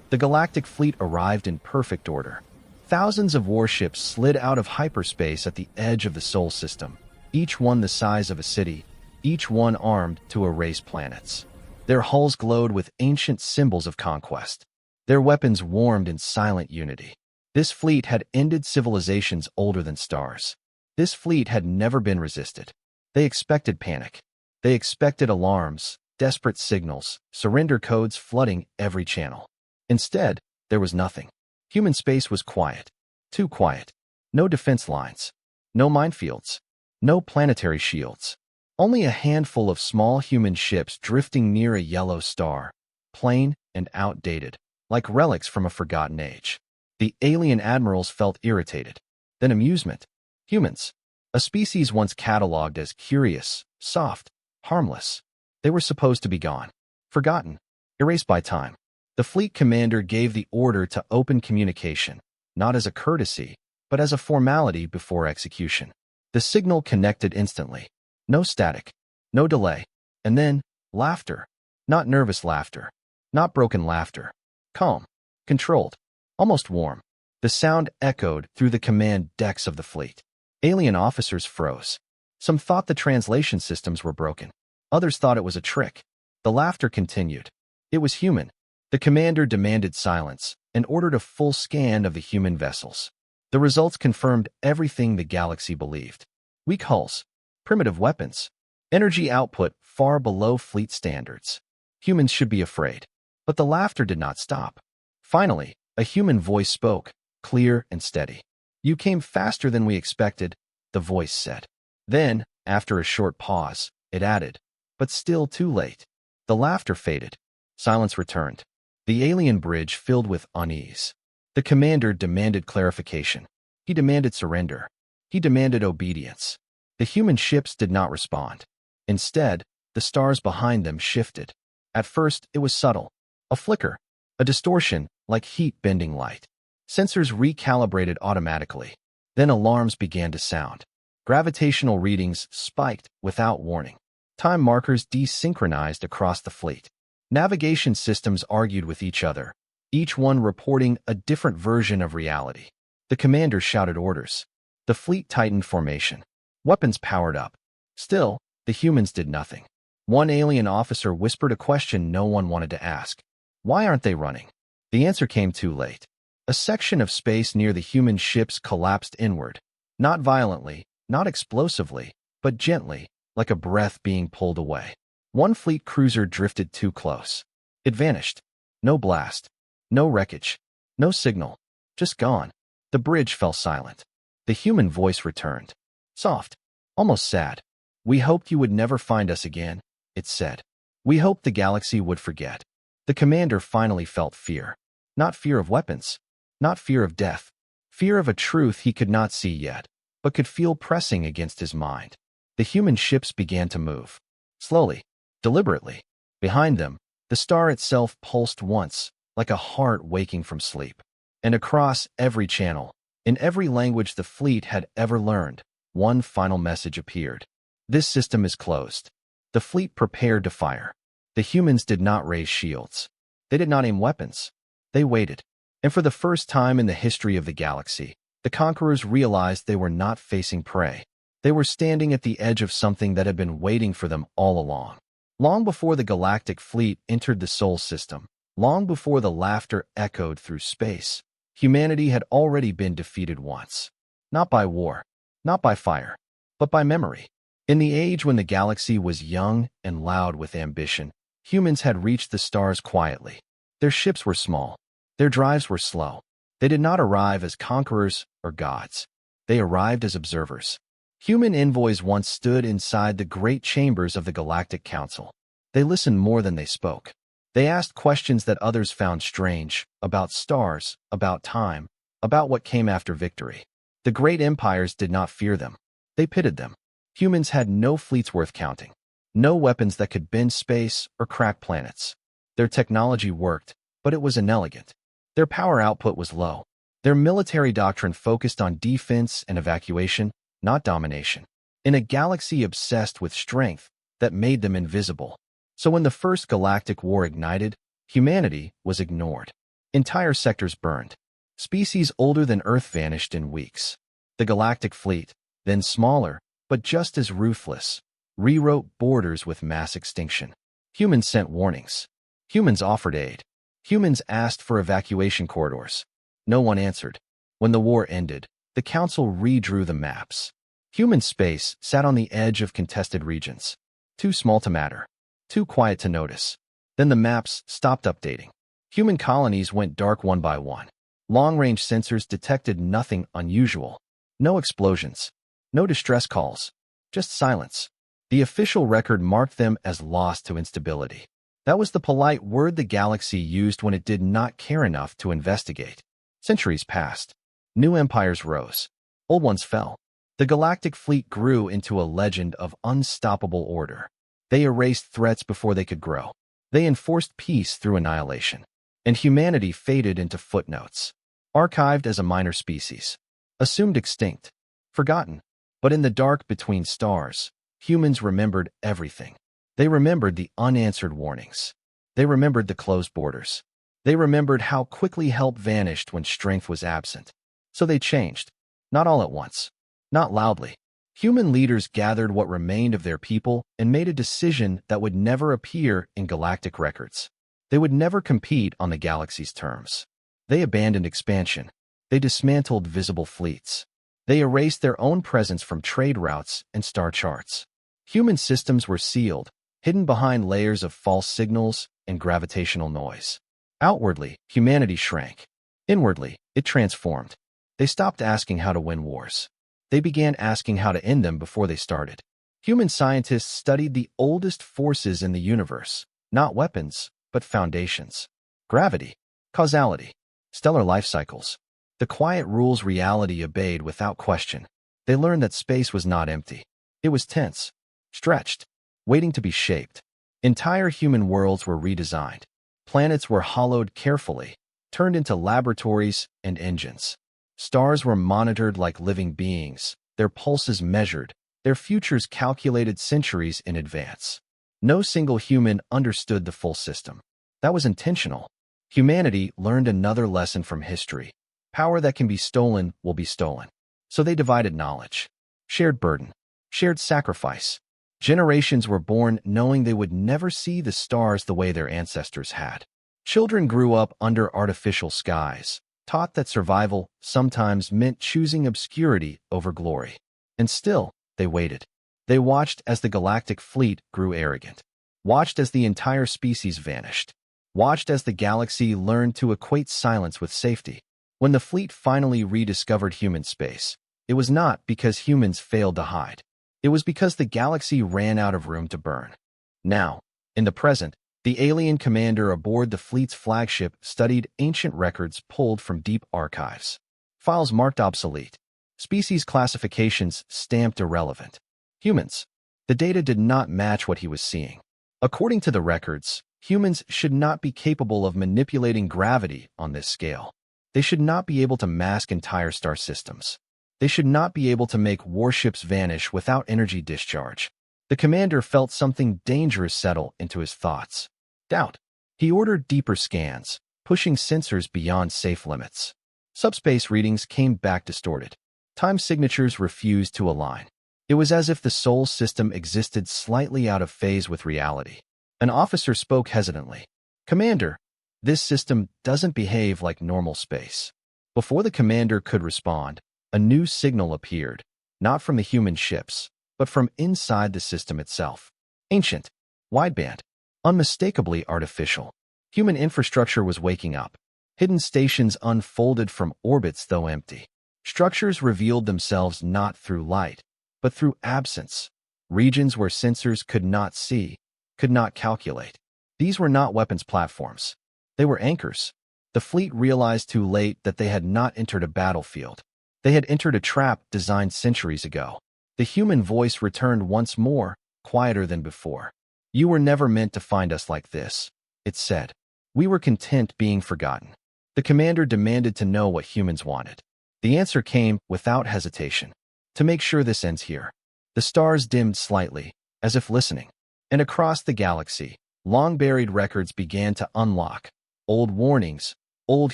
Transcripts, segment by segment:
The galactic fleet arrived in perfect order. Thousands of warships slid out of hyperspace at the edge of the Sol system, each one the size of a city, each one armed to erase planets. Their hulls glowed with ancient symbols of conquest. Their weapons warmed in silent unity. This fleet had ended civilizations older than stars. This fleet had never been resisted. They expected panic. They expected alarms, desperate signals, surrender codes flooding every channel. Instead, there was nothing. Human space was quiet. Too quiet. No defense lines. No minefields. No planetary shields. Only a handful of small human ships drifting near a yellow star, plain and outdated, like relics from a forgotten age. The alien admirals felt irritated. Then amusement. Humans, a species once cataloged as curious, soft, harmless. They were supposed to be gone. Forgotten. Erased by time. The fleet commander gave the order to open communication, not as a courtesy, but as a formality before execution. The signal connected instantly. No static. No delay. And then, laughter. Not nervous laughter. Not broken laughter. Calm. Controlled. Almost warm. The sound echoed through the command decks of the fleet. Alien officers froze. Some thought the translation systems were broken. Others thought it was a trick. The laughter continued. It was human. The commander demanded silence and ordered a full scan of the human vessels. The results confirmed everything the galaxy believed. Weak hulls. Primitive weapons. Energy output far below fleet standards. Humans should be afraid. But the laughter did not stop. Finally, a human voice spoke, clear and steady. "You came faster than we expected," the voice said. Then, after a short pause, it added, "But still too late." The laughter faded. Silence returned. The alien bridge filled with unease. The commander demanded clarification. He demanded surrender. He demanded obedience. The human ships did not respond. Instead, the stars behind them shifted. At first, it was subtle. A flicker. A distortion, like heat bending light. Sensors recalibrated automatically. Then alarms began to sound. Gravitational readings spiked without warning. Time markers desynchronized across the fleet. Navigation systems argued with each other, each one reporting a different version of reality. The commander shouted orders. The fleet tightened formation. Weapons powered up. Still, the humans did nothing. One alien officer whispered a question no one wanted to ask. Why aren't they running? The answer came too late. A section of space near the human ships collapsed inward. Not violently, not explosively, but gently, like a breath being pulled away. One fleet cruiser drifted too close. It vanished. No blast. No wreckage. No signal. Just gone. The bridge fell silent. The human voice returned. Soft. Almost sad. "We hoped you would never find us again," it said. "We hoped the galaxy would forget." The commander finally felt fear. Not fear of weapons. Not fear of death. Fear of a truth he could not see yet, but could feel pressing against his mind. The human ships began to move. Slowly. Deliberately. Behind them, the star itself pulsed once, like a heart waking from sleep. And across every channel, in every language the fleet had ever learned, one final message appeared. This system is closed. The fleet prepared to fire. The humans did not raise shields. They did not aim weapons. They waited. And for the first time in the history of the galaxy, the conquerors realized they were not facing prey. They were standing at the edge of something that had been waiting for them all along. Long before the galactic fleet entered the Sol system, long before the laughter echoed through space, humanity had already been defeated once. Not by war, not by fire, but by memory. In the age when the galaxy was young and loud with ambition, humans had reached the stars quietly. Their ships were small. Their drives were slow. They did not arrive as conquerors or gods. They arrived as observers. Human envoys once stood inside the great chambers of the Galactic Council. They listened more than they spoke. They asked questions that others found strange, about stars, about time, about what came after victory. The great empires did not fear them. They pitied them. Humans had no fleets worth counting. No weapons that could bend space or crack planets. Their technology worked, but it was inelegant. Their power output was low. Their military doctrine focused on defense and evacuation, not domination. In a galaxy obsessed with strength that made them invisible. So when the First Galactic War ignited, humanity was ignored. Entire sectors burned. Species older than Earth vanished in weeks. The Galactic Fleet, then smaller, but just as ruthless, rewrote borders with mass extinction. Humans sent warnings. Humans offered aid. Humans asked for evacuation corridors. No one answered. When the war ended, the Council redrew the maps. Human space sat on the edge of contested regions. Too small to matter. Too quiet to notice. Then the maps stopped updating. Human colonies went dark one by one. Long-range sensors detected nothing unusual. No explosions. No distress calls. Just silence. The official record marked them as lost to instability. That was the polite word the galaxy used when it did not care enough to investigate. Centuries passed. New empires rose. Old ones fell. The Galactic Fleet grew into a legend of unstoppable order. They erased threats before they could grow. They enforced peace through annihilation. And humanity faded into footnotes. Archived as a minor species. Assumed extinct. Forgotten. But in the dark between stars, humans remembered everything. They remembered the unanswered warnings. They remembered the closed borders. They remembered how quickly help vanished when strength was absent. So they changed. Not all at once. Not loudly. Human leaders gathered what remained of their people and made a decision that would never appear in galactic records. They would never compete on the galaxy's terms. They abandoned expansion. They dismantled visible fleets. They erased their own presence from trade routes and star charts. Human systems were sealed, hidden behind layers of false signals and gravitational noise. Outwardly, humanity shrank. Inwardly, it transformed. They stopped asking how to win wars. They began asking how to end them before they started. Human scientists studied the oldest forces in the universe, not weapons, but foundations. Gravity, causality, stellar life cycles. The quiet rules reality obeyed without question. They learned that space was not empty. It was tense, stretched, waiting to be shaped. Entire human worlds were redesigned. Planets were hollowed carefully, turned into laboratories and engines. Stars were monitored like living beings, their pulses measured, their futures calculated centuries in advance. No single human understood the full system. That was intentional. Humanity learned another lesson from history. Power that can be stolen will be stolen. So they divided knowledge. Shared burden. Shared sacrifice. Generations were born knowing they would never see the stars the way their ancestors had. Children grew up under artificial skies, taught that survival sometimes meant choosing obscurity over glory. And still, they waited. They watched as the Galactic Fleet grew arrogant. Watched as the entire species vanished. Watched as the galaxy learned to equate silence with safety. When the fleet finally rediscovered human space, it was not because humans failed to hide. It was because the galaxy ran out of room to burn. Now, in the present, the alien commander aboard the fleet's flagship studied ancient records pulled from deep archives. Files marked obsolete. Species classifications stamped irrelevant. Humans. The data did not match what he was seeing. According to the records, humans should not be capable of manipulating gravity on this scale. They should not be able to mask entire star systems. They should not be able to make warships vanish without energy discharge. The commander felt something dangerous settle into his thoughts. Doubt. He ordered deeper scans, pushing sensors beyond safe limits. Subspace readings came back distorted. Time signatures refused to align. It was as if the Sol system existed slightly out of phase with reality. An officer spoke hesitantly. "Commander, this system doesn't behave like normal space." Before the commander could respond, a new signal appeared, not from the human ships, but from inside the system itself. Ancient, wideband, unmistakably artificial. Human infrastructure was waking up. Hidden stations unfolded from orbits though empty. Structures revealed themselves not through light, but through absence. Regions where sensors could not see, could not calculate. These were not weapons platforms. They were anchors. The fleet realized too late that they had not entered a battlefield. They had entered a trap designed centuries ago. The human voice returned once more, quieter than before. "You were never meant to find us like this," it said. "We were content being forgotten." The commander demanded to know what humans wanted. The answer came without hesitation. "To make sure this ends here." The stars dimmed slightly, as if listening. And across the galaxy, long-buried records began to unlock. Old warnings, old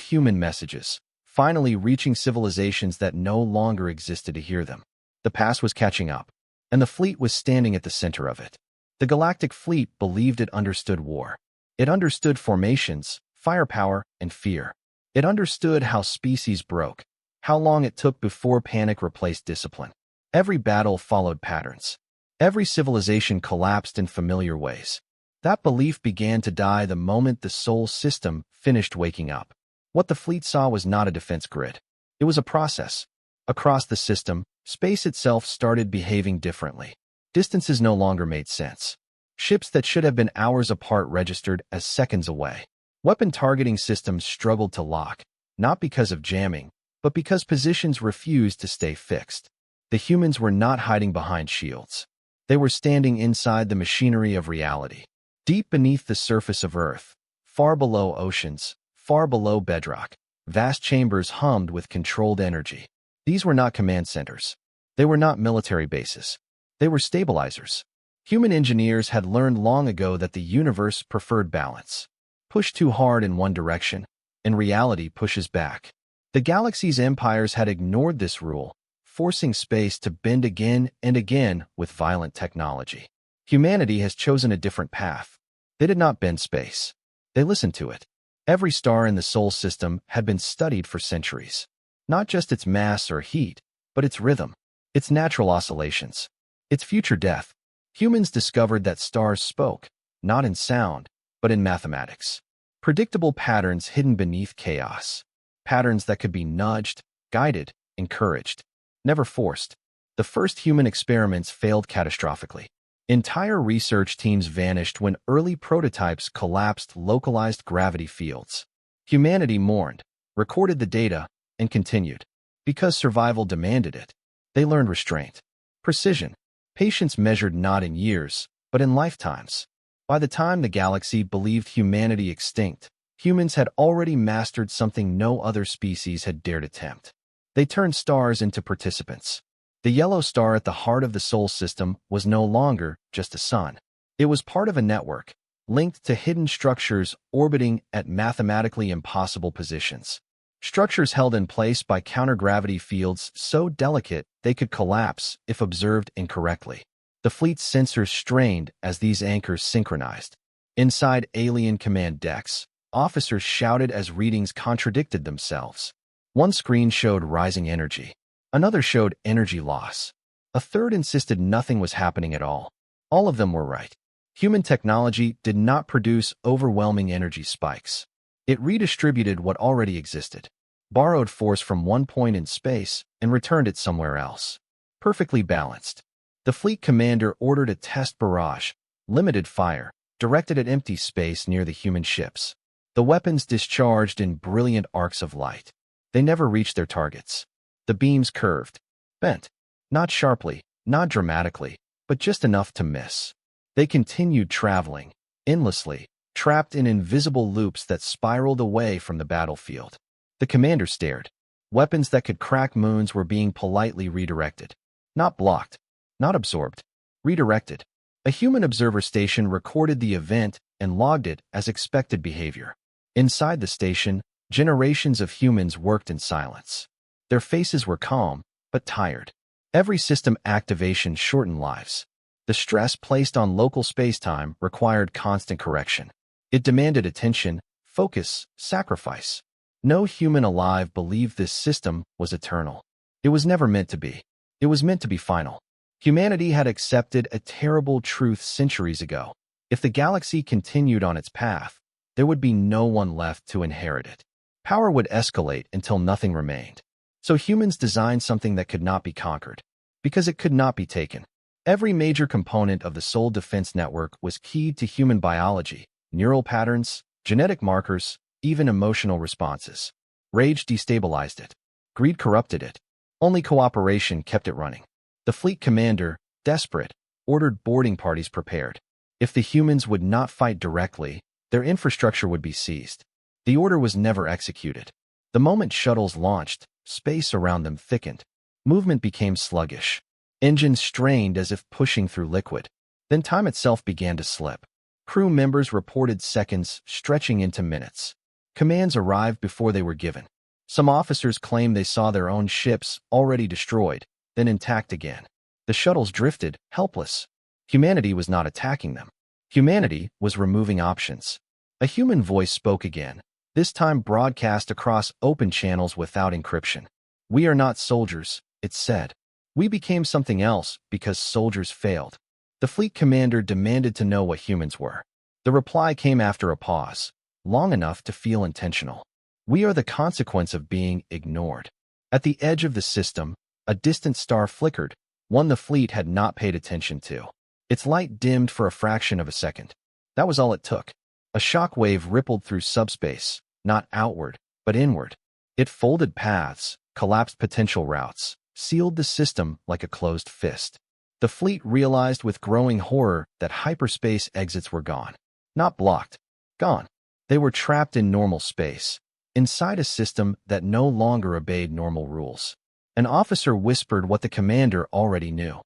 human messages, finally reaching civilizations that no longer existed to hear them. The past was catching up, and the fleet was standing at the center of it. The Galactic Fleet believed it understood war. It understood formations, firepower, and fear. It understood how species broke, how long it took before panic replaced discipline. Every battle followed patterns. Every civilization collapsed in familiar ways. That belief began to die the moment the Sol system finished waking up. What the fleet saw was not a defense grid. It was a process. Across the system, space itself started behaving differently. Distances no longer made sense. Ships that should have been hours apart registered as seconds away. Weapon targeting systems struggled to lock, not because of jamming, but because positions refused to stay fixed. The humans were not hiding behind shields. They were standing inside the machinery of reality. Deep beneath the surface of Earth, far below oceans, far below bedrock, vast chambers hummed with controlled energy. These were not command centers. They were not military bases. They were stabilizers. Human engineers had learned long ago that the universe preferred balance. Push too hard in one direction, and reality pushes back. The galaxy's empires had ignored this rule, forcing space to bend again and again with violent technology. Humanity has chosen a different path. They did not bend space. They listened to it. Every star in the Sol system had been studied for centuries. Not just its mass or heat, but its rhythm, its natural oscillations, its future death. Humans discovered that stars spoke, not in sound, but in mathematics. Predictable patterns hidden beneath chaos. Patterns that could be nudged, guided, encouraged, never forced. The first human experiments failed catastrophically. Entire research teams vanished when early prototypes collapsed localized gravity fields. Humanity mourned, recorded the data, and continued. Because survival demanded it, they learned restraint, precision, patience measured not in years, but in lifetimes. By the time the galaxy believed humanity extinct, humans had already mastered something no other species had dared attempt. They turned stars into participants. The yellow star at the heart of the Sol system was no longer just a sun. It was part of a network, linked to hidden structures orbiting at mathematically impossible positions. Structures held in place by countergravity fields so delicate they could collapse if observed incorrectly. The fleet's sensors strained as these anchors synchronized. Inside alien command decks, officers shouted as readings contradicted themselves. One screen showed rising energy. Another showed energy loss. A third insisted nothing was happening at all. All of them were right. Human technology did not produce overwhelming energy spikes. It redistributed what already existed, borrowed force from one point in space, and returned it somewhere else. Perfectly balanced. The fleet commander ordered a test barrage, limited fire, directed at empty space near the human ships. The weapons discharged in brilliant arcs of light. They never reached their targets. The beams curved, bent, not sharply, not dramatically, but just enough to miss. They continued traveling, endlessly, trapped in invisible loops that spiraled away from the battlefield. The commander stared. Weapons that could crack moons were being politely redirected. Not blocked, not absorbed, redirected. A human observer station recorded the event and logged it as expected behavior. Inside the station, generations of humans worked in silence. Their faces were calm, but tired. Every system activation shortened lives. The stress placed on local spacetime required constant correction. It demanded attention, focus, sacrifice. No human alive believed this system was eternal. It was never meant to be. It was meant to be final. Humanity had accepted a terrible truth centuries ago. If the galaxy continued on its path, there would be no one left to inherit it. Power would escalate until nothing remained. So humans designed something that could not be conquered, because it could not be taken. Every major component of the Sol defense network was keyed to human biology, neural patterns, genetic markers, even emotional responses. Rage destabilized it. Greed corrupted it. Only cooperation kept it running. The fleet commander, desperate, ordered boarding parties prepared. If the humans would not fight directly, their infrastructure would be seized. The order was never executed. The moment shuttles launched, space around them thickened. Movement became sluggish. Engines strained as if pushing through liquid. Then time itself began to slip. Crew members reported seconds stretching into minutes. Commands arrived before they were given. Some officers claimed they saw their own ships already destroyed, then intact again. The shuttles drifted, helpless. Humanity was not attacking them. Humanity was removing options. A human voice spoke again, this time broadcast across open channels without encryption. "We are not soldiers," it said. "We became something else because soldiers failed." The fleet commander demanded to know what humans were. The reply came after a pause, long enough to feel intentional. "We are the consequence of being ignored." At the edge of the system, a distant star flickered, one the fleet had not paid attention to. Its light dimmed for a fraction of a second. That was all it took. A shock wave rippled through subspace, not outward, but inward. It folded paths, collapsed potential routes, sealed the system like a closed fist. The fleet realized with growing horror that hyperspace exits were gone. Not blocked. Gone. They were trapped in normal space, inside a system that no longer obeyed normal rules. An officer whispered what the commander already knew.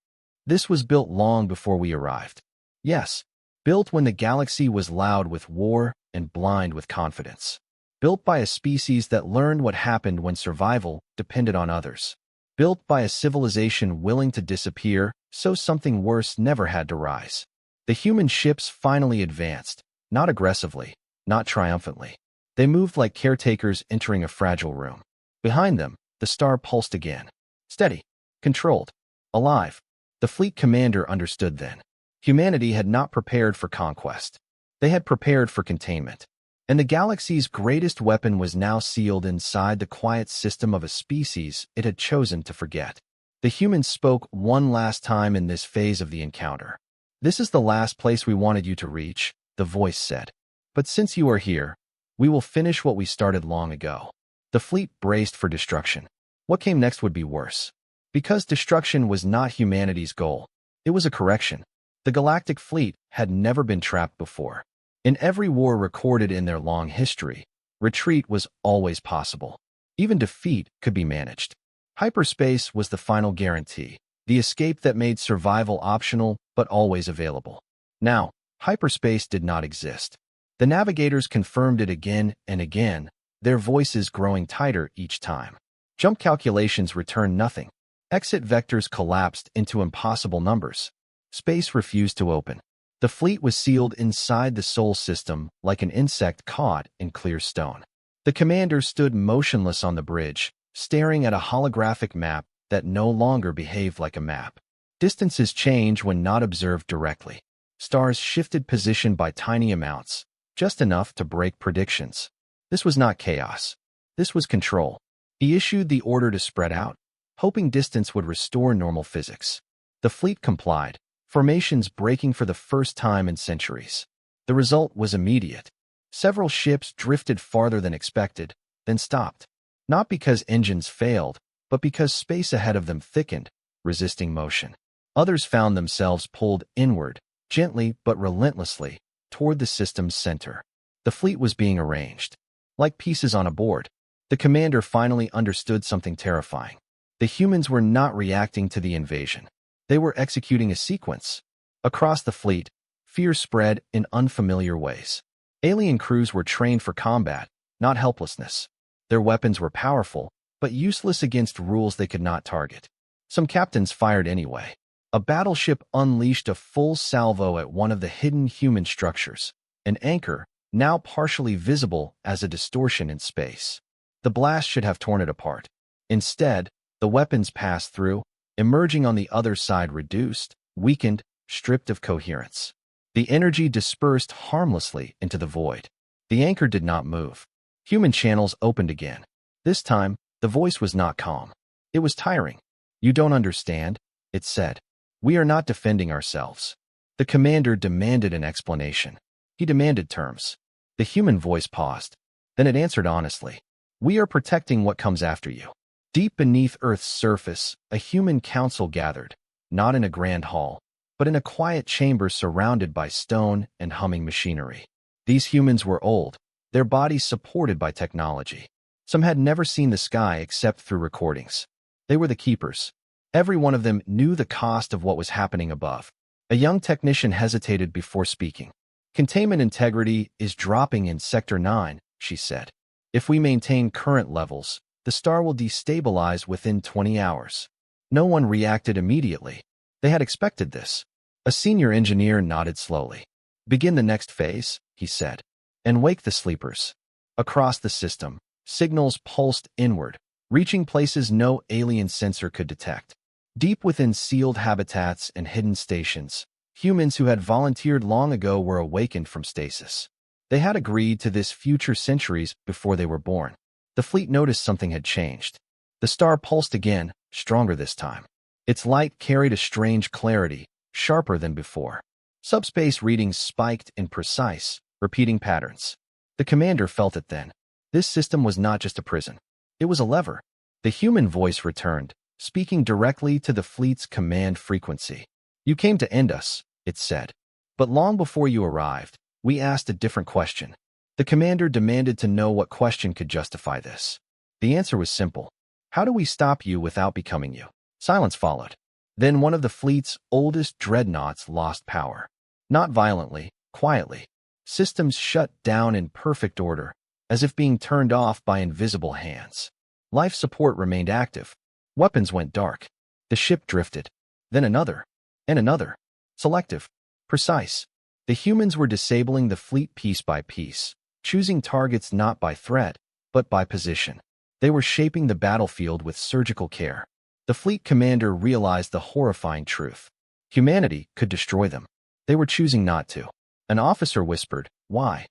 "This was built long before we arrived." Yes, built when the galaxy was loud with war and blind with confidence. Built by a species that learned what happened when survival depended on others. Built by a civilization willing to disappear so something worse never had to rise. The human ships finally advanced, not aggressively, not triumphantly. They moved like caretakers entering a fragile room. Behind them, the star pulsed again. Steady, controlled, alive. The fleet commander understood then. Humanity had not prepared for conquest. They had prepared for containment. And the galaxy's greatest weapon was now sealed inside the quiet system of a species it had chosen to forget. The humans spoke one last time in this phase of the encounter. "This is the last place we wanted you to reach," the voice said. "But since you are here, we will finish what we started long ago." The fleet braced for destruction. What came next would be worse. Because destruction was not humanity's goal. It was a correction. The galactic fleet had never been trapped before. In every war recorded in their long history, retreat was always possible. Even defeat could be managed. Hyperspace was the final guarantee, the escape that made survival optional but always available. Now, hyperspace did not exist. The navigators confirmed it again and again, their voices growing tighter each time. Jump calculations returned nothing. Exit vectors collapsed into impossible numbers. Space refused to open. The fleet was sealed inside the Sol system like an insect caught in clear stone. The commander stood motionless on the bridge, staring at a holographic map that no longer behaved like a map. Distances change when not observed directly. Stars shifted position by tiny amounts, just enough to break predictions. This was not chaos. This was control. He issued the order to spread out, hoping distance would restore normal physics. The fleet complied, formations breaking for the first time in centuries. The result was immediate. Several ships drifted farther than expected, then stopped. Not because engines failed, but because space ahead of them thickened, resisting motion. Others found themselves pulled inward, gently but relentlessly, toward the system's center. The fleet was being arranged. Like pieces on a board. The commander finally understood something terrifying. The humans were not reacting to the invasion. They were executing a sequence. Across the fleet, fear spread in unfamiliar ways. Alien crews were trained for combat, not helplessness. Their weapons were powerful, but useless against rules they could not target. Some captains fired anyway. A battleship unleashed a full salvo at one of the hidden human structures, an anchor, now partially visible as a distortion in space. The blast should have torn it apart. Instead, the weapons passed through, emerging on the other side reduced, weakened, stripped of coherence. The energy dispersed harmlessly into the void. The anchor did not move. Human channels opened again. This time, the voice was not calm. It was tiring. "You don't understand," it said. "We are not defending ourselves." The commander demanded an explanation. He demanded terms. The human voice paused. Then it answered honestly. "We are protecting what comes after you." Deep beneath Earth's surface, a human council gathered, not in a grand hall, but in a quiet chamber surrounded by stone and humming machinery. These humans were old, their bodies supported by technology. Some had never seen the sky except through recordings. They were the keepers. Every one of them knew the cost of what was happening above. A young technician hesitated before speaking. "Containment integrity is dropping in Sector 9, she said. If we maintain current levels, the star will destabilize within 20 hours. No one reacted immediately. They had expected this. A senior engineer nodded slowly. Begin the next phase, he said, and wake the sleepers. Across the system, signals pulsed inward, reaching places no alien sensor could detect. Deep within sealed habitats and hidden stations, humans who had volunteered long ago were awakened from stasis. They had agreed to this future centuries before they were born. The fleet noticed something had changed. The star pulsed again, stronger this time. Its light carried a strange clarity, sharper than before. Subspace readings spiked in precise, repeating patterns. The commander felt it then. This system was not just a prison. It was a lever. The human voice returned, speaking directly to the fleet's command frequency. You came to end us, it said. But long before you arrived, we asked a different question. The commander demanded to know what question could justify this. The answer was simple. How do we stop you without becoming you? Silence followed. Then one of the fleet's oldest dreadnoughts lost power. Not violently, quietly. Systems shut down in perfect order, as if being turned off by invisible hands. Life support remained active. Weapons went dark. The ship drifted. Then another. And another. Selective. Precise. The humans were disabling the fleet piece by piece, choosing targets not by threat, but by position. They were shaping the battlefield with surgical care. The fleet commander realized the horrifying truth. Humanity could destroy them. They were choosing not to. An officer whispered, "Why?"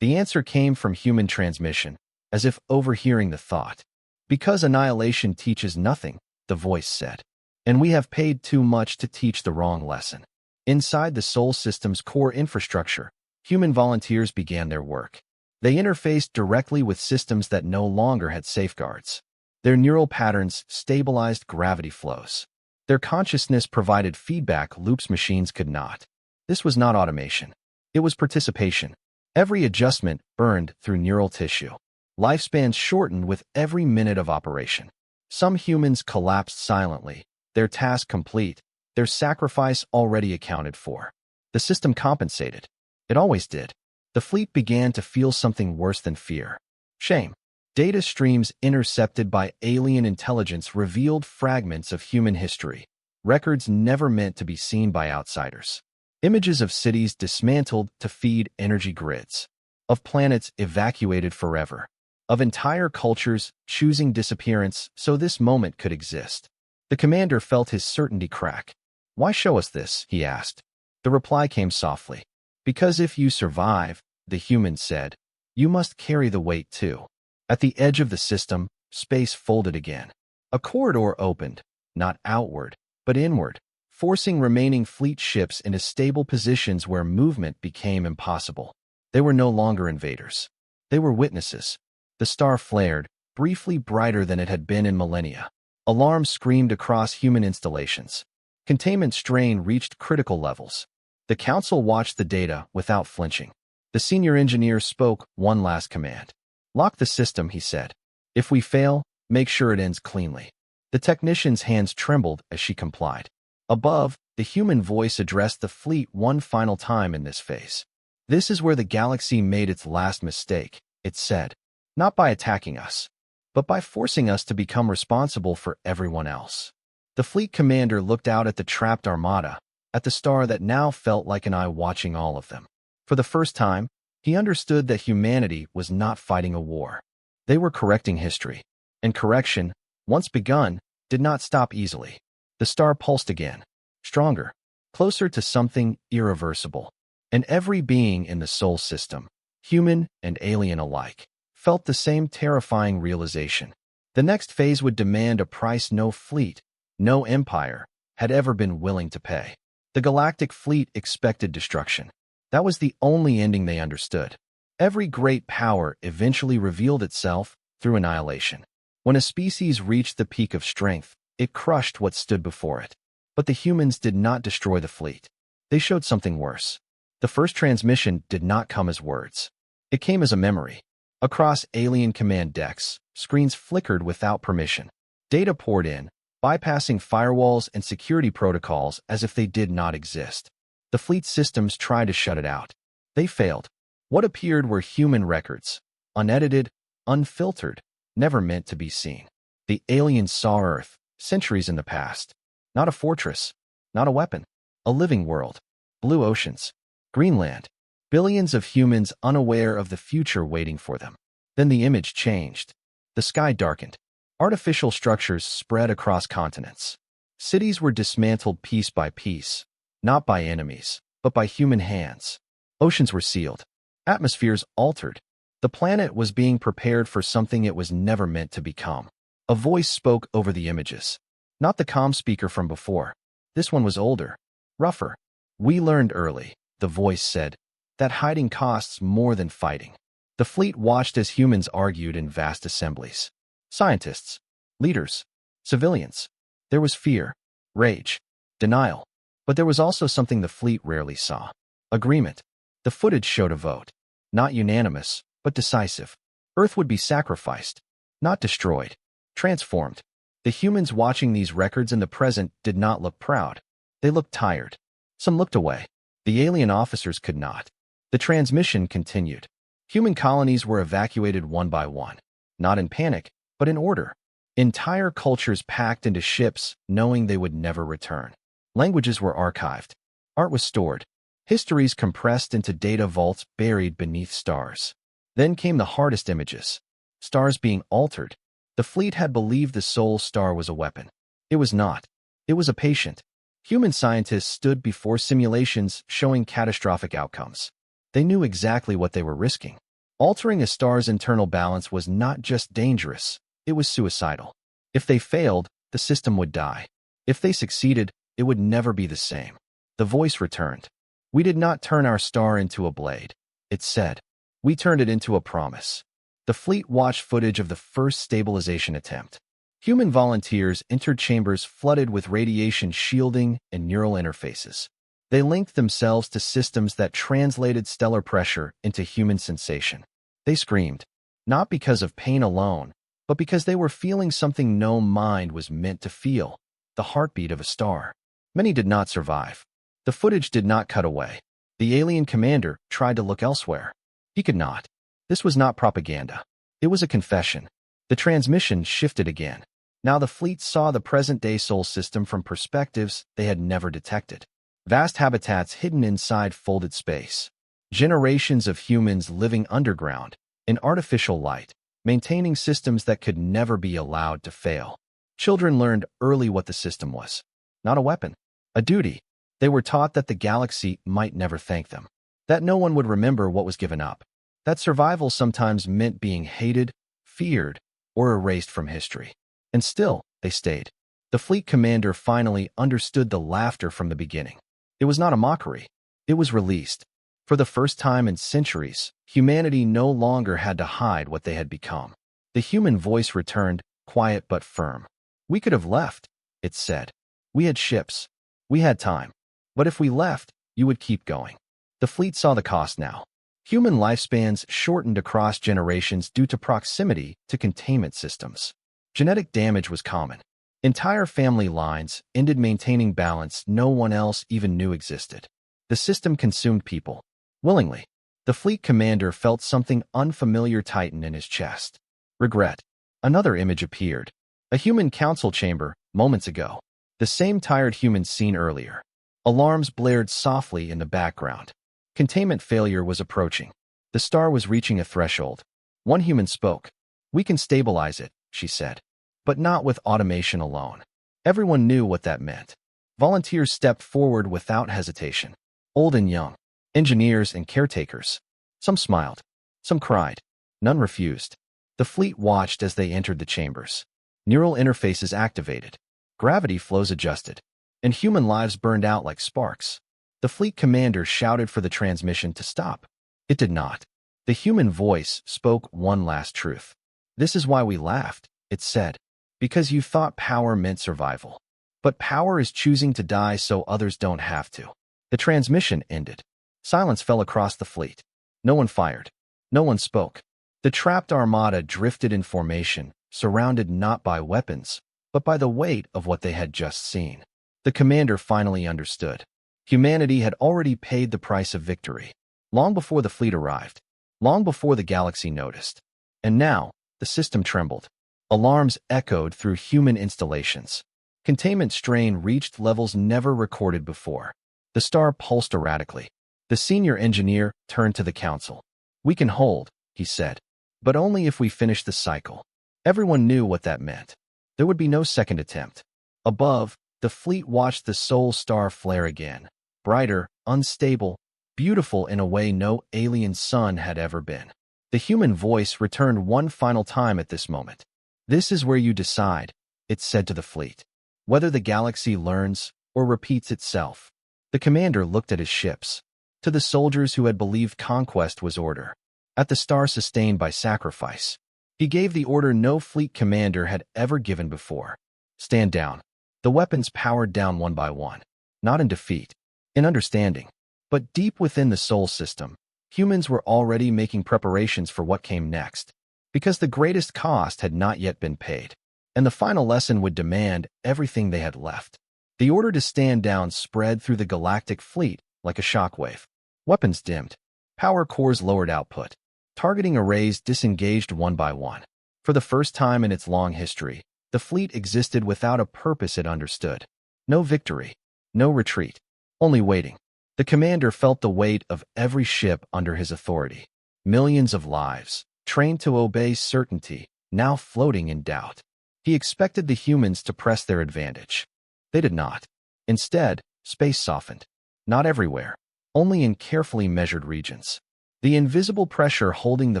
The answer came from human transmission, as if overhearing the thought. "Because annihilation teaches nothing," the voice said. "And we have paid too much to teach the wrong lesson." Inside the Sol system's core infrastructure, human volunteers began their work. They interfaced directly with systems that no longer had safeguards. Their neural patterns stabilized gravity flows. Their consciousness provided feedback loops machines could not. This was not automation. It was participation. Every adjustment burned through neural tissue. Lifespans shortened with every minute of operation. Some humans collapsed silently, their task complete, their sacrifice already accounted for. The system compensated. It always did. The fleet began to feel something worse than fear. Shame. Data streams intercepted by alien intelligence revealed fragments of human history, records never meant to be seen by outsiders. Images of cities dismantled to feed energy grids, of planets evacuated forever, of entire cultures choosing disappearance so this moment could exist. The commander felt his certainty crack. "Why show us this?" he asked. The reply came softly. "Because if you survive," the human said, "you must carry the weight too." At the edge of the system, space folded again. A corridor opened, not outward, but inward, forcing remaining fleet ships into stable positions where movement became impossible. They were no longer invaders. They were witnesses. The star flared, briefly brighter than it had been in millennia. Alarms screamed across human installations. Containment strain reached critical levels. The council watched the data without flinching. The senior engineer spoke one last command. "Lock the system," he said. "If we fail, make sure it ends cleanly." The technician's hands trembled as she complied. Above, the human voice addressed the fleet one final time in this phase. "This is where the galaxy made its last mistake," it said. "Not by attacking us, but by forcing us to become responsible for everyone else." The fleet commander looked out at the trapped armada, at the star that now felt like an eye watching all of them. For the first time, he understood that humanity was not fighting a war. They were correcting history. And correction, once begun, did not stop easily. The star pulsed again, stronger, closer to something irreversible. And every being in the Sol system, human and alien alike, felt the same terrifying realization. The next phase would demand a price no fleet, no empire, had ever been willing to pay. The galactic fleet expected destruction. That was the only ending they understood. Every great power eventually revealed itself through annihilation. When a species reached the peak of strength, it crushed what stood before it. But the humans did not destroy the fleet. They showed something worse. The first transmission did not come as words. It came as a memory. Across alien command decks, screens flickered without permission. Data poured in, bypassing firewalls and security protocols as if they did not exist. The fleet systems tried to shut it out. They failed. What appeared were human records, unedited, unfiltered, never meant to be seen. The aliens saw Earth, centuries in the past. Not a fortress, not a weapon, a living world. Blue oceans, Greenland, billions of humans unaware of the future waiting for them. Then the image changed. The sky darkened. Artificial structures spread across continents. Cities were dismantled piece by piece, not by enemies, but by human hands. Oceans were sealed. Atmospheres altered. The planet was being prepared for something it was never meant to become. A voice spoke over the images. Not the comm speaker from before. This one was older, rougher. "We learned early," the voice said, "that hiding costs more than fighting." The fleet watched as humans argued in vast assemblies. Scientists, leaders, civilians. There was fear, rage, denial. But there was also something the fleet rarely saw. Agreement. The footage showed a vote. Not unanimous, but decisive. Earth would be sacrificed, not destroyed, transformed. The humans watching these records in the present did not look proud. They looked tired. Some looked away. The alien officers could not. The transmission continued. Human colonies were evacuated one by one, not in panic, but in order. Entire cultures packed into ships, knowing they would never return. Languages were archived. Art was stored. Histories compressed into data vaults buried beneath stars. Then came the hardest images. Stars being altered. The fleet had believed the Soul Star was a weapon. It was not. It was a patient. Human scientists stood before simulations showing catastrophic outcomes. They knew exactly what they were risking. Altering a star's internal balance was not just dangerous, it was suicidal. If they failed, the system would die. If they succeeded, it would never be the same. The voice returned. "We did not turn our star into a blade," it said. "We turned it into a promise." The fleet watched footage of the first stabilization attempt. Human volunteers entered chambers flooded with radiation shielding and neural interfaces. They linked themselves to systems that translated stellar pressure into human sensation. They screamed, not because of pain alone, but because they were feeling something no mind was meant to feel, the heartbeat of a star. Many did not survive. The footage did not cut away. The alien commander tried to look elsewhere. He could not. This was not propaganda. It was a confession. The transmission shifted again. Now the fleet saw the present-day Sol system from perspectives they had never detected. Vast habitats hidden inside folded space. Generations of humans living underground, in artificial light, maintaining systems that could never be allowed to fail. Children learned early what the system was. Not a weapon, a duty. They were taught that the galaxy might never thank them, that no one would remember what was given up, that survival sometimes meant being hated, feared, or erased from history. And still, they stayed. The fleet commander finally understood the laughter from the beginning. It was not a mockery. It was released. For the first time in centuries, humanity no longer had to hide what they had become. The human voice returned, quiet but firm. "We could have left," it said. "We had ships. We had time. But if we left, you would keep going." The fleet saw the cost now. Human lifespans shortened across generations due to proximity to containment systems. Genetic damage was common. Entire family lines ended maintaining balance no one else even knew existed. The system consumed people. Willingly. The fleet commander felt something unfamiliar tighten in his chest. Regret. Another image appeared. A human council chamber, moments ago. The same tired humans seen earlier. Alarms blared softly in the background. Containment failure was approaching. The star was reaching a threshold. One human spoke. "We can stabilize it," she said. But not with automation alone. Everyone knew what that meant. Volunteers stepped forward without hesitation. Old and young. Engineers and caretakers. Some smiled. Some cried. None refused. The fleet watched as they entered the chambers. Neural interfaces activated. Gravity flows adjusted. And human lives burned out like sparks. The fleet commander shouted for the transmission to stop. It did not. The human voice spoke one last truth. "This is why we laughed," it said. "Because you thought power meant survival. But power is choosing to die so others don't have to." The transmission ended. Silence fell across the fleet. No one fired. No one spoke. The trapped armada drifted in formation, surrounded not by weapons, but by the weight of what they had just seen. The commander finally understood. Humanity had already paid the price of victory. Long before the fleet arrived. Long before the galaxy noticed. And now, The system trembled. Alarms echoed through human installations. Containment strain reached levels never recorded before. The star pulsed erratically. The senior engineer turned to the council. "We can hold," he said, "but only if we finish the cycle." Everyone knew what that meant. There would be no second attempt. Above, the fleet watched the Sol star flare again. Brighter, unstable, beautiful in a way no alien sun had ever been. The human voice returned one final time at this moment. "This is where you decide," it said to the fleet, "whether the galaxy learns or repeats itself." The commander looked at his ships. To the soldiers who had believed conquest was order. At the star sustained by sacrifice. He gave the order no fleet commander had ever given before. "Stand down." The weapons powered down one by one. Not in defeat, in understanding. But deep within the Sol system, humans were already making preparations for what came next. Because the greatest cost had not yet been paid. And the final lesson would demand everything they had left. The order to stand down spread through the galactic fleet like a shockwave. Weapons dimmed. Power cores lowered output. Targeting arrays disengaged one by one. For the first time in its long history, the fleet existed without a purpose it understood. No victory. No retreat. Only waiting. The commander felt the weight of every ship under his authority. Millions of lives, trained to obey certainty, now floating in doubt. He expected the humans to press their advantage. They did not. Instead, space softened. Not everywhere. Only in carefully measured regions. The invisible pressure holding the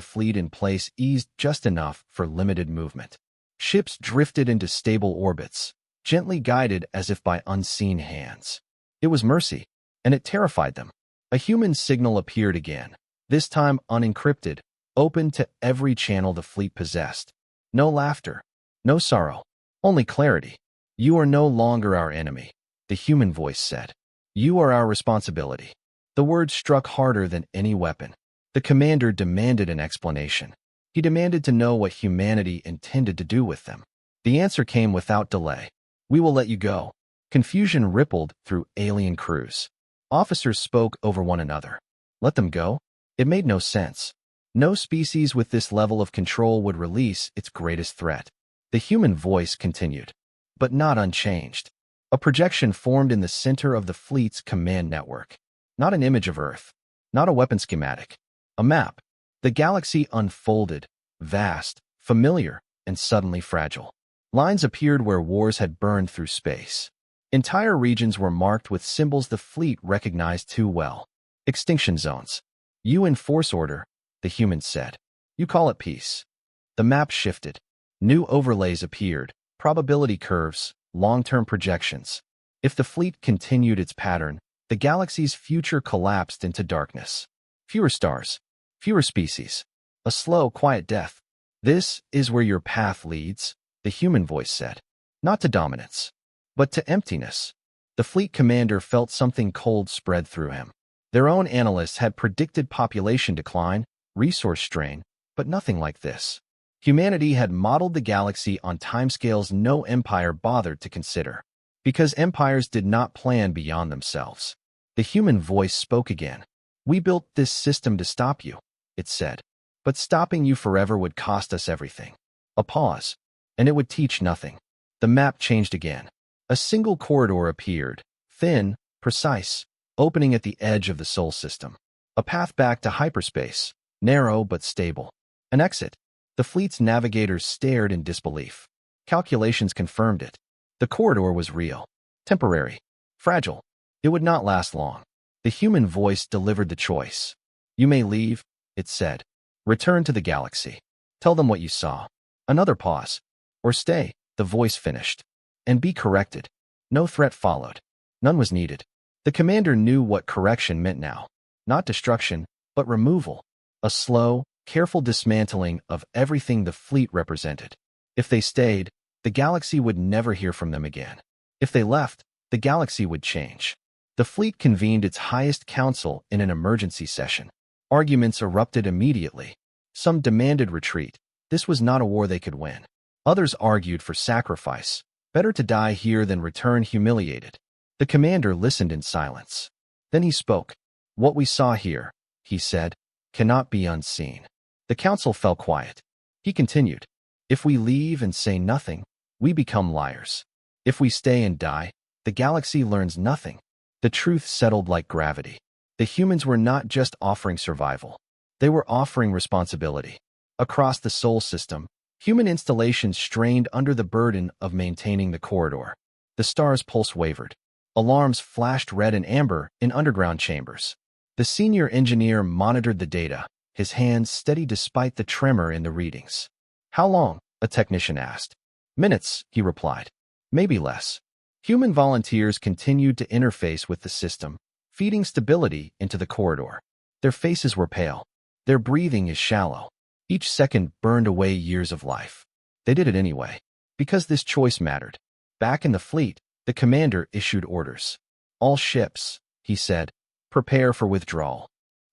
fleet in place eased just enough for limited movement. Ships drifted into stable orbits, gently guided as if by unseen hands. It was mercy, and it terrified them. A human signal appeared again, this time unencrypted, open to every channel the fleet possessed. No laughter, no sorrow, only clarity. "You are no longer our enemy," the human voice said. "You are our responsibility." The words struck harder than any weapon. The commander demanded an explanation. He demanded to know what humanity intended to do with them. The answer came without delay. "We will let you go." Confusion rippled through alien crews. Officers spoke over one another. Let them go? It made no sense. No species with this level of control would release its greatest threat. The human voice continued, but not unchanged. A projection formed in the center of the fleet's command network. Not an image of Earth. Not a weapon schematic. A map. The galaxy unfolded, vast, familiar, and suddenly fragile. Lines appeared where wars had burned through space. Entire regions were marked with symbols the fleet recognized too well. Extinction zones. "You enforce order," the humans said. "You call it peace." The map shifted. New overlays appeared, probability curves, long-term projections. If the fleet continued its pattern, the galaxy's future collapsed into darkness. Fewer stars. Fewer species. A slow, quiet death. "This is where your path leads," the human voice said. "Not to dominance, but to emptiness." The fleet commander felt something cold spread through him. Their own analysts had predicted population decline, resource strain, but nothing like this. Humanity had modeled the galaxy on timescales no empire bothered to consider. Because empires did not plan beyond themselves. The human voice spoke again. "We built this system to stop you," it said. "But stopping you forever would cost us everything." A pause, and it would teach nothing. The map changed again. A single corridor appeared, thin, precise, opening at the edge of the Sol system. A path back to hyperspace, narrow but stable. An exit. The fleet's navigators stared in disbelief. Calculations confirmed it. The corridor was real, temporary, fragile. It would not last long. The human voice delivered the choice. "You may leave," it said. "Return to the galaxy. Tell them what you saw." Another pause. "Or stay," the voice finished. "And be corrected." No threat followed. None was needed. The commander knew what correction meant now. Not destruction, but removal. A slow, careful dismantling of everything the fleet represented. If they stayed, the galaxy would never hear from them again. If they left, the galaxy would change. The fleet convened its highest council in an emergency session. Arguments erupted immediately. Some demanded retreat. This was not a war they could win. Others argued for sacrifice. Better to die here than return humiliated. The commander listened in silence. Then he spoke. "What we saw here," he said, "cannot be unseen." The council fell quiet. He continued, "If we leave and say nothing, we become liars. If we stay and die, the galaxy learns nothing." The truth settled like gravity. The humans were not just offering survival. They were offering responsibility. Across the Sol system, human installations strained under the burden of maintaining the corridor. The star's pulse wavered. Alarms flashed red and amber in underground chambers. The senior engineer monitored the data, his hands steady despite the tremor in the readings. "How long?" a technician asked. "Minutes," he replied. "Maybe less." Human volunteers continued to interface with the system, feeding stability into the corridor. Their faces were pale. Their breathing is shallow. Each second burned away years of life. They did it anyway, because this choice mattered. Back in the fleet, the commander issued orders. "All ships," he said, "prepare for withdrawal."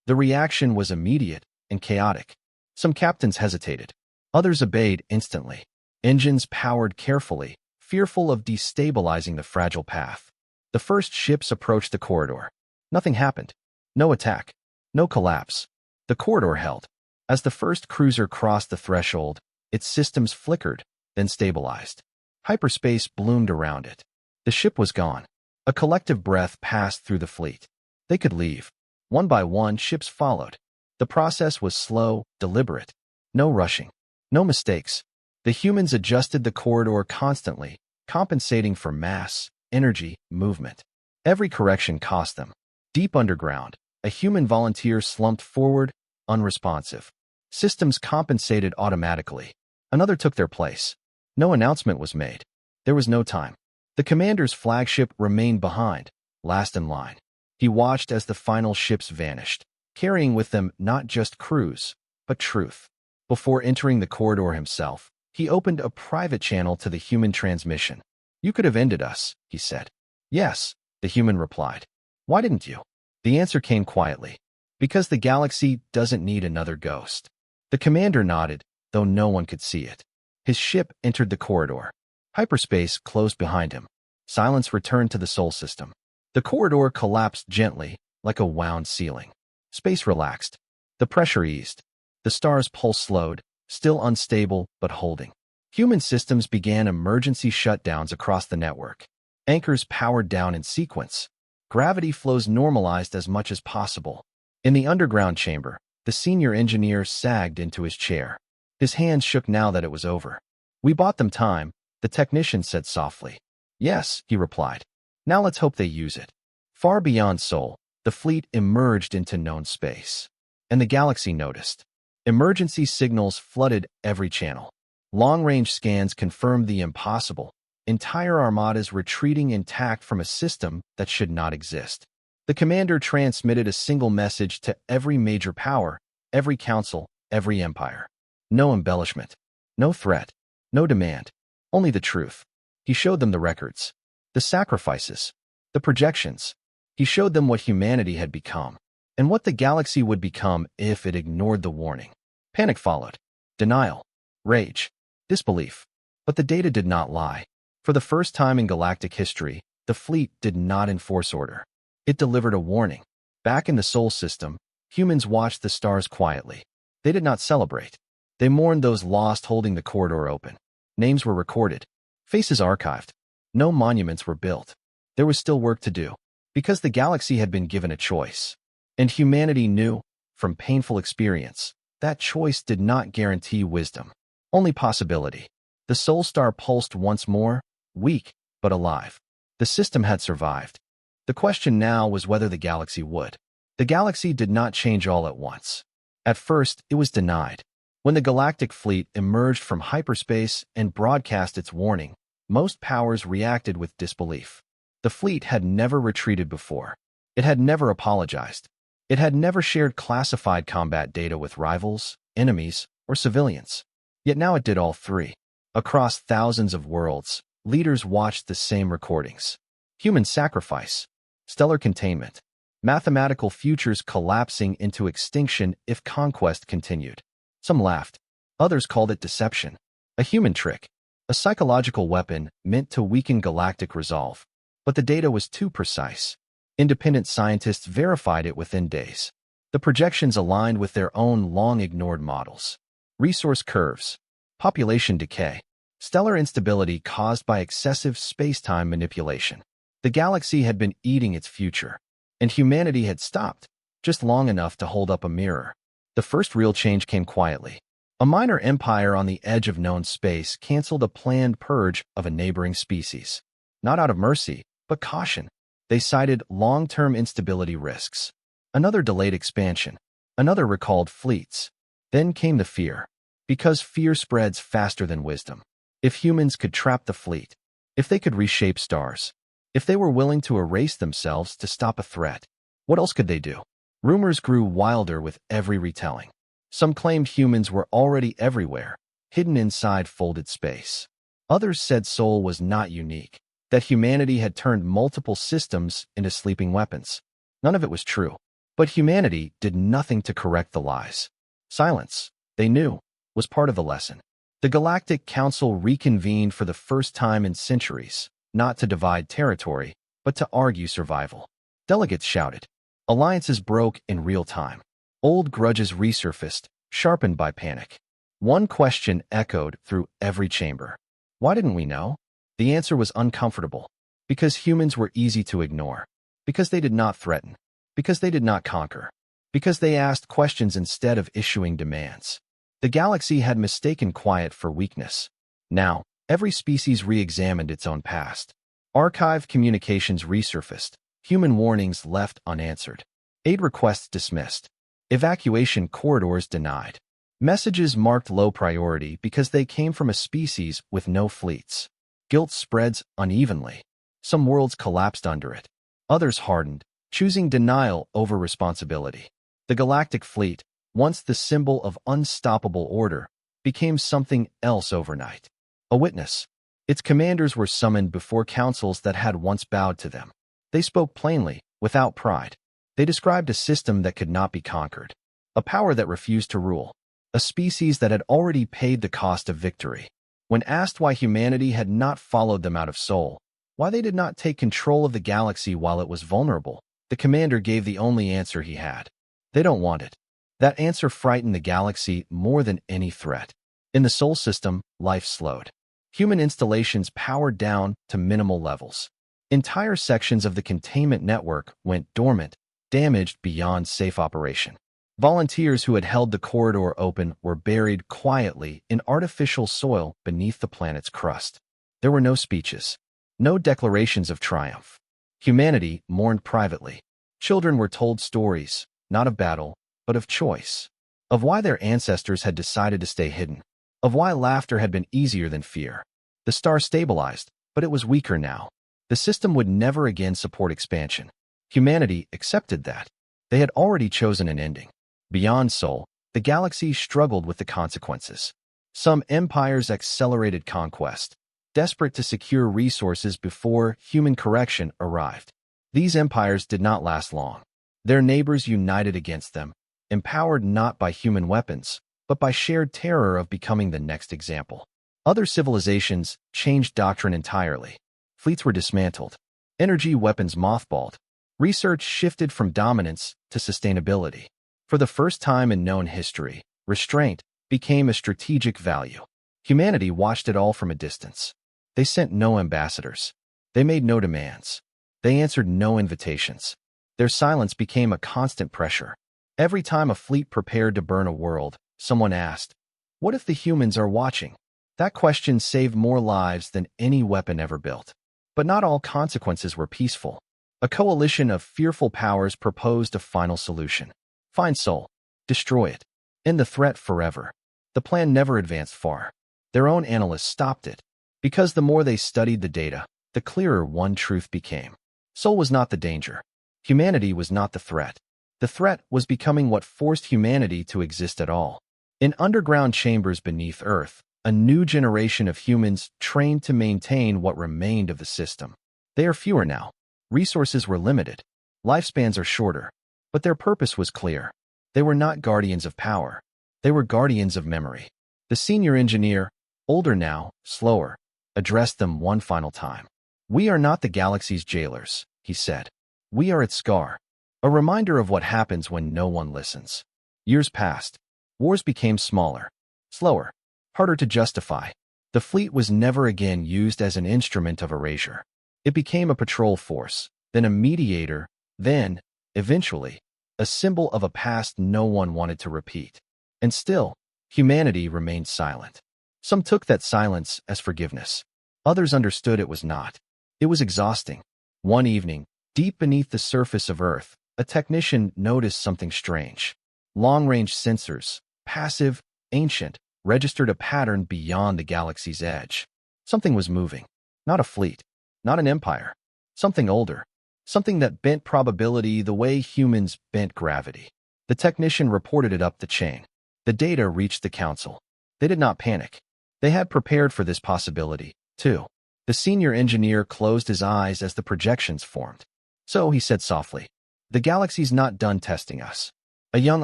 The reaction was immediate and chaotic. Some captains hesitated. Others obeyed instantly. Engines powered carefully, fearful of destabilizing the fragile path. The first ships approached the corridor. Nothing happened. No attack. No collapse. The corridor held. As the first cruiser crossed the threshold, its systems flickered, then stabilized. Hyperspace bloomed around it. The ship was gone. A collective breath passed through the fleet. They could leave. One by one, ships followed. The process was slow, deliberate. No rushing. No mistakes. The humans adjusted the corridor constantly, compensating for mass, energy, movement. Every correction cost them. Deep underground, a human volunteer slumped forward, unresponsive. Systems compensated automatically. Another took their place. No announcement was made. There was no time. The commander's flagship remained behind, last in line. He watched as the final ships vanished, carrying with them not just crews, but truth. Before entering the corridor himself, he opened a private channel to the human transmission. "You could have ended us," he said. "Yes," the human replied. "Why didn't you?" The answer came quietly. "Because the galaxy doesn't need another ghost." The commander nodded, though no one could see it. His ship entered the corridor. Hyperspace closed behind him. Silence returned to the Sol system. The corridor collapsed gently, like a wound ceiling. Space relaxed. The pressure eased. The star's pulse slowed, still unstable but holding. Human systems began emergency shutdowns across the network. Anchors powered down in sequence. Gravity flows normalized as much as possible. In the underground chamber, the senior engineer sagged into his chair. His hands shook now that it was over. "We bought them time," the technician said softly. "Yes," he replied. "Now let's hope they use it." Far beyond Sol, the fleet emerged into known space. And the galaxy noticed. Emergency signals flooded every channel. Long-range scans confirmed the impossible. Entire armadas retreating intact from a system that should not exist. The commander transmitted a single message to every major power, every council, every empire. No embellishment. No threat. No demand. Only the truth. He showed them the records. The sacrifices. The projections. He showed them what humanity had become. And what the galaxy would become if it ignored the warning. Panic followed. Denial. Rage. Disbelief. But the data did not lie. For the first time in galactic history, the fleet did not enforce order. It delivered a warning. Back in the Sol system, humans watched the stars quietly. They did not celebrate. They mourned those lost holding the corridor open. Names were recorded. Faces archived. No monuments were built. There was still work to do. Because the galaxy had been given a choice. And humanity knew, from painful experience, that choice did not guarantee wisdom. Only possibility. The Sol star pulsed once more, weak, but alive. The system had survived. The question now was whether the galaxy would. The galaxy did not change all at once. At first, it was denied. When the galactic fleet emerged from hyperspace and broadcast its warning, most powers reacted with disbelief. The fleet had never retreated before. It had never apologized. It had never shared classified combat data with rivals, enemies, or civilians. Yet now it did all three. Across thousands of worlds, leaders watched the same recordings. Human sacrifice, stellar containment, mathematical futures collapsing into extinction if conquest continued. Some laughed. Others called it deception. A human trick. A psychological weapon meant to weaken galactic resolve. But the data was too precise. Independent scientists verified it within days. The projections aligned with their own long-ignored models. resource curves, population decay, stellar instability caused by excessive space-time manipulation. The galaxy had been eating its future, and humanity had stopped, just long enough to hold up a mirror. The first real change came quietly. A minor empire on the edge of known space canceled a planned purge of a neighboring species. Not out of mercy, but caution. They cited long-term instability risks. Another delayed expansion. Another recalled fleets. Then came the fear. Because fear spreads faster than wisdom. If humans could trap the fleet, if they could reshape stars, if they were willing to erase themselves to stop a threat, what else could they do? Rumors grew wilder with every retelling. Some claimed humans were already everywhere, hidden inside folded space. Others said Sol was not unique, that humanity had turned multiple systems into sleeping weapons. None of it was true, but humanity did nothing to correct the lies. Silence, they knew, was part of the lesson. The Galactic Council reconvened for the first time in centuries, not to divide territory, but to argue survival. Delegates shouted. Alliances broke in real time. Old grudges resurfaced, sharpened by panic. One question echoed through every chamber. Why didn't we know? The answer was uncomfortable. Because humans were easy to ignore. Because they did not threaten. Because they did not conquer. Because they asked questions instead of issuing demands. The galaxy had mistaken quiet for weakness. Now, every species re-examined its own past. Archived communications resurfaced. Human warnings left unanswered. Aid requests dismissed. Evacuation corridors denied. Messages marked low priority because they came from a species with no fleets. Guilt spreads unevenly. Some worlds collapsed under it. Others hardened, choosing denial over responsibility. The Galactic Fleet, once the symbol of unstoppable order, became something else overnight. A witness. Its commanders were summoned before councils that had once bowed to them. They spoke plainly, without pride. They described a system that could not be conquered, a power that refused to rule, a species that had already paid the cost of victory. When asked why humanity had not followed them out of Sol, why they did not take control of the galaxy while it was vulnerable, the commander gave the only answer he had. They don't want it. That answer frightened the galaxy more than any threat. In the Sol system, life slowed. Human installations powered down to minimal levels. Entire sections of the containment network went dormant, damaged beyond safe operation. Volunteers who had held the corridor open were buried quietly in artificial soil beneath the planet's crust. There were no speeches, no declarations of triumph. Humanity mourned privately. Children were told stories, not of battle, but of choice, of why their ancestors had decided to stay hidden, of why laughter had been easier than fear. The star stabilized, but it was weaker now. The system would never again support expansion. Humanity accepted that. They had already chosen an ending. Beyond Sol, the galaxy struggled with the consequences. Some empires accelerated conquest, desperate to secure resources before human correction arrived. These empires did not last long. Their neighbors united against them, empowered not by human weapons, but by shared terror of becoming the next example. Other civilizations changed doctrine entirely. Fleets were dismantled. Energy weapons mothballed. Research shifted from dominance to sustainability. For the first time in known history, restraint became a strategic value. Humanity watched it all from a distance. They sent no ambassadors. They made no demands. They answered no invitations. Their silence became a constant pressure. Every time a fleet prepared to burn a world, someone asked, "What if the humans are watching?" That question saved more lives than any weapon ever built. But not all consequences were peaceful. A coalition of fearful powers proposed a final solution. Find Sol. Destroy it. End the threat forever. The plan never advanced far. Their own analysts stopped it. Because the more they studied the data, the clearer one truth became. Sol was not the danger. Humanity was not the threat. The threat was becoming what forced humanity to exist at all. In underground chambers beneath Earth, a new generation of humans trained to maintain what remained of the system. They are fewer now. Resources were limited. Lifespans are shorter. But their purpose was clear. They were not guardians of power. They were guardians of memory. The senior engineer, older now, slower, addressed them one final time. "We are not the galaxy's jailers," he said. "We are its scar. A reminder of what happens when no one listens." Years passed. Wars became smaller. slower, harder to justify. The fleet was never again used as an instrument of erasure. It became a patrol force, then a mediator, then, eventually, a symbol of a past no one wanted to repeat. And still, humanity remained silent. Some took that silence as forgiveness. Others understood it was not. It was exhausting. One evening, deep beneath the surface of Earth, a technician noticed something strange. Long-range sensors, passive, ancient, registered a pattern beyond the galaxy's edge. Something was moving. Not a fleet. Not an empire. Something older. Something that bent probability the way humans bent gravity. The technician reported it up the chain. The data reached the council. They did not panic. They had prepared for this possibility, too. The senior engineer closed his eyes as the projections formed. So he said softly, "The galaxy's not done testing us." A young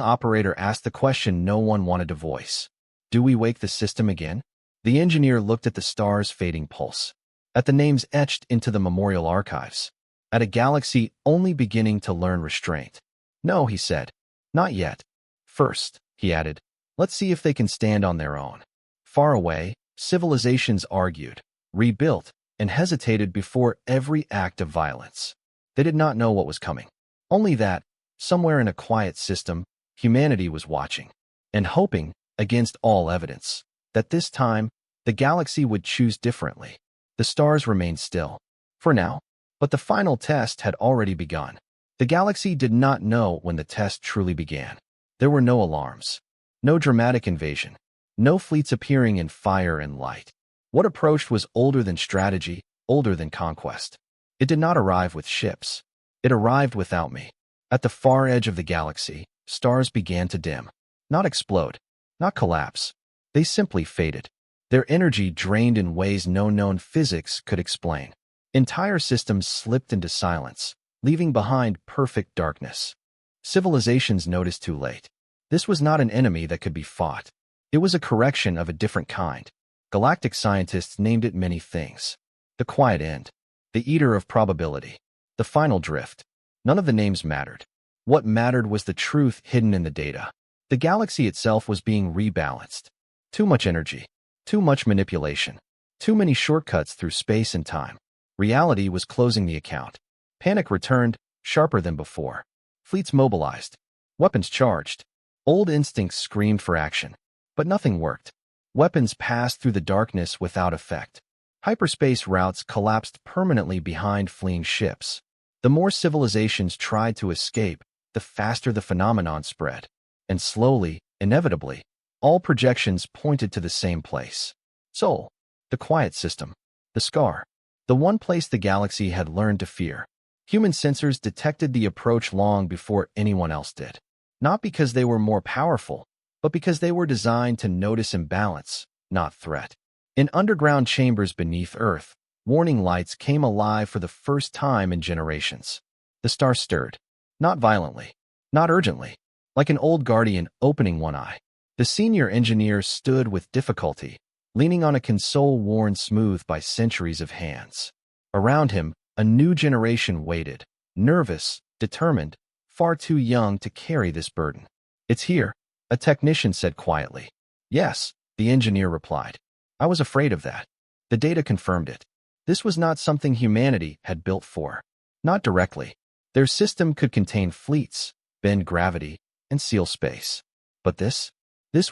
operator asked the question no one wanted to voice. "Do we wake the system again?" The engineer looked at the star's fading pulse, at the names etched into the memorial archives, at a galaxy only beginning to learn restraint. "No," he said. "Not yet. First," he added, "let's see if they can stand on their own." Far away, civilizations argued, rebuilt, and hesitated before every act of violence. They did not know what was coming. Only that, somewhere in a quiet system, humanity was watching and hoping, against all evidence, that this time, the galaxy would choose differently. The stars remained still, for now, but the final test had already begun. The galaxy did not know when the test truly began. There were no alarms, no dramatic invasion, no fleets appearing in fire and light. What approached was older than strategy, older than conquest. It did not arrive with ships. It arrived without me. At the far edge of the galaxy, stars began to dim. Not explode, not collapse. They simply faded. Their energy drained in ways no known physics could explain. Entire systems slipped into silence, leaving behind perfect darkness. Civilizations noticed too late. This was not an enemy that could be fought. It was a correction of a different kind. Galactic scientists named it many things. The quiet end, the eater of probability, the final drift. None of the names mattered. What mattered was the truth hidden in the data. The galaxy itself was being rebalanced. Too much energy, too much manipulation, too many shortcuts through space and time. Reality was closing the account. Panic returned, sharper than before. Fleets mobilized. Weapons charged. Old instincts screamed for action. But nothing worked. Weapons passed through the darkness without effect. Hyperspace routes collapsed permanently behind fleeing ships. The more civilizations tried to escape, the faster the phenomenon spread. And slowly, inevitably, all projections pointed to the same place. Sol, the quiet system, the scar, the one place the galaxy had learned to fear. Human sensors detected the approach long before anyone else did. Not because they were more powerful, but because they were designed to notice imbalance, not threat. In underground chambers beneath Earth, warning lights came alive for the first time in generations. The stars stirred. Not violently, not urgently, like an old guardian opening one eye. The senior engineer stood with difficulty, leaning on a console worn smooth by centuries of hands. Around him, a new generation waited, nervous, determined, far too young to carry this burden. "It's here," a technician said quietly. "Yes," the engineer replied. "I was afraid of that." The data confirmed it. This was not something humanity had built for. Not directly. Their system could contain fleets, bend gravity, and seal space. But this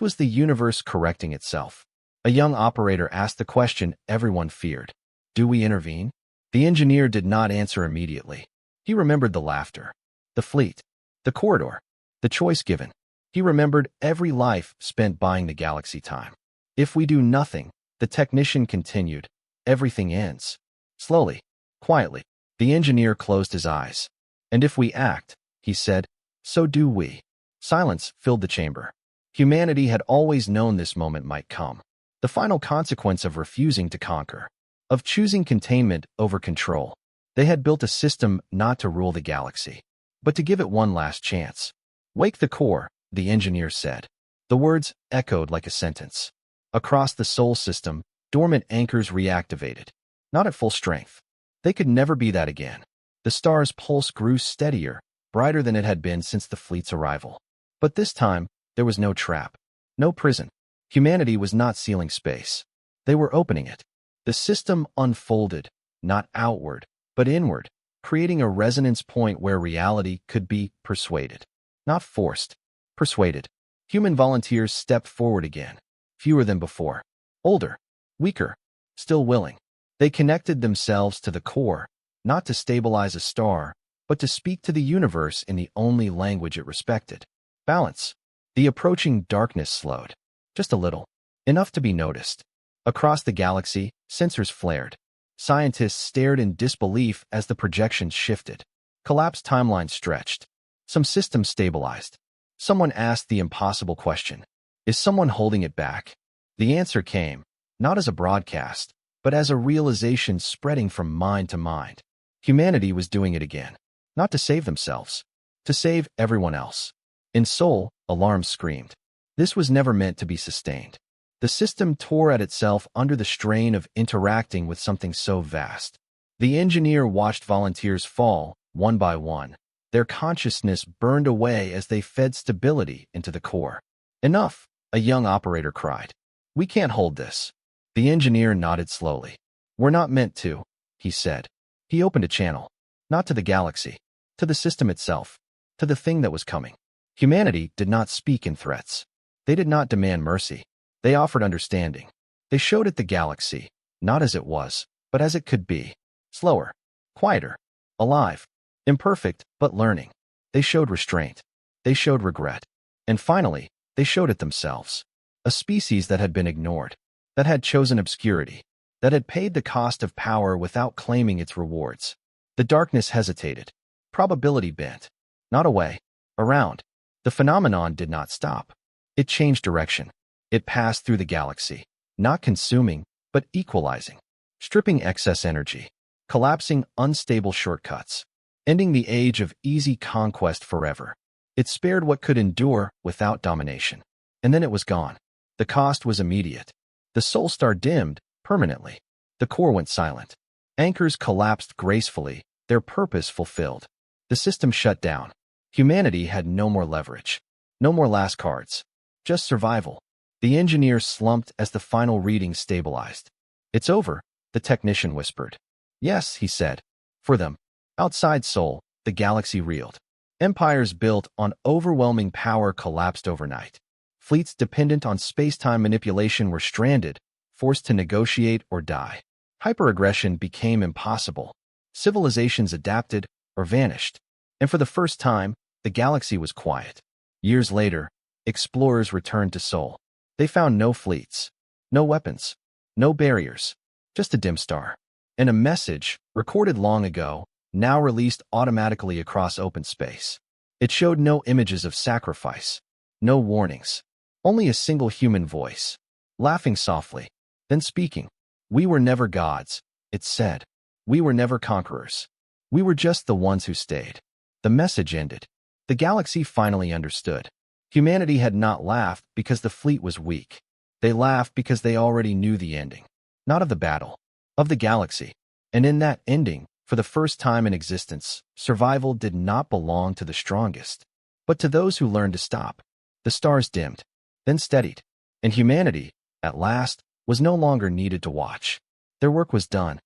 was the universe correcting itself. A young operator asked the question everyone feared. "Do we intervene?" The engineer did not answer immediately. He remembered the laughter, the fleet, the corridor, the choice given. He remembered every life spent buying the galaxy time. "If we do nothing," the technician continued, "everything ends." Slowly, quietly, the engineer closed his eyes. "And if we act," he said, "so do we." Silence filled the chamber. Humanity had always known this moment might come. The final consequence of refusing to conquer, of choosing containment over control. They had built a system not to rule the galaxy, but to give it one last chance. "Wake the core," the engineer said. The words echoed like a sentence. Across the Sol system, dormant anchors reactivated. Not at full strength. They could never be that again. The star's pulse grew steadier, brighter than it had been since the fleet's arrival. But this time, there was no trap, no prison. Humanity was not sealing space. They were opening it. The system unfolded, not outward, but inward, creating a resonance point where reality could be persuaded. Not forced, persuaded. Human volunteers stepped forward again, fewer than before. Older, weaker, still willing. They connected themselves to the core, not to stabilize a star, but to speak to the universe in the only language it respected. Balance. The approaching darkness slowed. Just a little. Enough to be noticed. Across the galaxy, sensors flared. Scientists stared in disbelief as the projections shifted. Collapsed timelines stretched. Some systems stabilized. Someone asked the impossible question. Is someone holding it back? The answer came, not as a broadcast, but as a realization spreading from mind to mind. Humanity was doing it again. Not to save themselves. To save everyone else. In Seoul, alarms screamed. This was never meant to be sustained. The system tore at itself under the strain of interacting with something so vast. The engineer watched volunteers fall, one by one. Their consciousness burned away as they fed stability into the core. Enough, a young operator cried. We can't hold this. The engineer nodded slowly. We're not meant to, he said. He opened a channel. Not to the galaxy. To the system itself. To the thing that was coming. Humanity did not speak in threats. They did not demand mercy. They offered understanding. They showed it the galaxy, not as it was, but as it could be. Slower, quieter, alive, imperfect, but learning. They showed restraint. They showed regret. And finally, they showed it themselves. A species that had been ignored, that had chosen obscurity, that had paid the cost of power without claiming its rewards. The darkness hesitated. Probability bent. Not away, around. The phenomenon did not stop. It changed direction. It passed through the galaxy, not consuming, but equalizing, stripping excess energy, collapsing unstable shortcuts, ending the age of easy conquest forever. It spared what could endure without domination. And then it was gone. The cost was immediate. The soul star dimmed permanently. The core went silent. Anchors collapsed gracefully, their purpose fulfilled. The system shut down. Humanity had no more leverage. No more last cards. Just survival. The engineer slumped as the final reading stabilized. It's over, the technician whispered. Yes, he said. For them. Outside Seoul, the galaxy reeled. Empires built on overwhelming power collapsed overnight. Fleets dependent on space-time manipulation were stranded, forced to negotiate or die. Hyperaggression became impossible. Civilizations adapted or vanished. And for the first time, the galaxy was quiet. Years later, explorers returned to Seoul. They found no fleets, no weapons, no barriers, just a dim star. And a message, recorded long ago, now released automatically across open space. It showed no images of sacrifice, no warnings, only a single human voice, laughing softly, then speaking. We were never gods, it said. We were never conquerors. We were just the ones who stayed. The message ended. The galaxy finally understood. Humanity had not laughed because the fleet was weak. They laughed because they already knew the ending. Not of the battle, of the galaxy. And in that ending, for the first time in existence, survival did not belong to the strongest, but to those who learned to stop. The stars dimmed, then steadied, and humanity, at last, was no longer needed to watch. Their work was done.